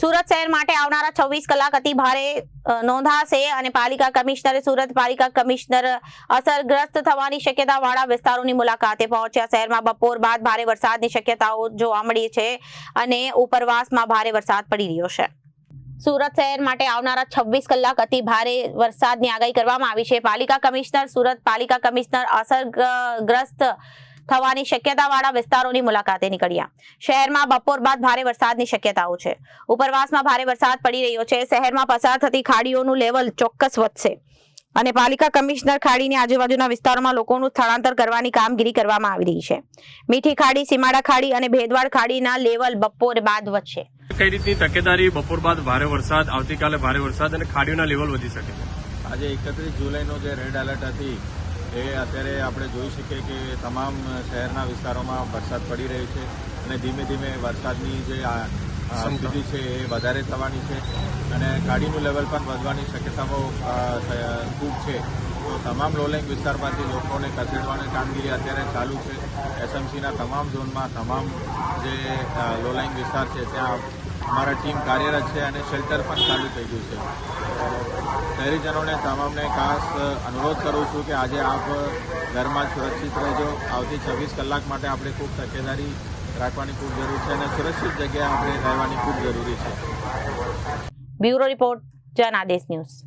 સુરત શહેર માટે આવનારા 26 કલાક અતિ ભારે નોંધાશે અને પાલિકા કમિશનરે સુરત પાલિકા કમિશનર અસરગ્રસ્ત થવાની શક્યતાવાળા વિસ્તારોની મુલાકાતે પહોંચ્યા। શહેરમાં બપોર બાદ ભારે વરસાદની શક્યતાઓ જોવા મળી છે અને ઉપરવાસમાં ભારે વરસાદ પડી રહ્યો છે। સુરત શહેર માટે આવનારા 26 કલાક અતિ ભારે વરસાદની આગાહી કરવામાં આવી છે। પાલિકા કમિશનર સુરત પાલિકા કમિશનર અસરગ્રસ્ત થવાની શક્યતાવાળા વિસ્તારોની મુલાકાતે નીકળ્યા। શહેરમાં બપોર બાદ ભારે વરસાદની શક્યતાઓ છે। ઉપરવાસમાં ભારે વરસાદ પડી રહ્યો છે। શહેરમાં પસાર થતી ખાડીઓનું લેવલ ચોક્કસ વધશે અને પાલિકા કમિશનર ખાડીની આજુબાજુના વિસ્તારોમાં લોકોનું સ્થળાંતર કરવાની કામગીરી કરવામાં આવી રહી છે। મીઠી ખાડી, સીમાડા ખાડી અને ભેદવાડ ખાડીના લેવલ બપોર બાદ વધશે। કઈ રીતની તકેદારી? બપોર બાદ ભારે વરસાદ, આવતીકાલે ભારે વરસાદ અને ખાડીઓના લેવલ વધી શકે છે। આજે 31 જુલાઈનો જે રેડ એલર્ટ હતી એ અત્યારે આપણે જોઈ શકીએ કે તમામ શહેરના વિસ્તારોમાં વરસાદ પડી રહ્યો છે અને ધીમે ધીમે વરસાદની જે સ્થિતિ છે એ વધારે થવાની છે અને ખાડીનું લેવલ પણ વધવાની શક્યતાઓ ખૂબ છે। તો તમામ લોલેંગ વિસ્તારમાંથી લોકોને ખસેડવાની કામગીરી અત્યારે ચાલુ છે। એસએમસીના તમામ ઝોનમાં તમામ જે લોલેંગ વિસ્તાર છે ત્યાં અમારા ટીમ કાર્યરત છે અને શેલ્ટર પણ ચાલુ થઈ ગયું છે। શહેરીજનોને તમામને ખાસ અનુરોધ કરું છું કે આજે આપ ઘરમાં સુરક્ષિત રહેજો। આવતી 26 કલાક માટે આપણે ખૂબ તકેદારી રાખવાની ખૂબ જરૂર છે અને સુરક્ષિત જગ્યાએ આપણે રહેવાની ખૂબ જરૂરી છે। Bureau report, Janadesh news.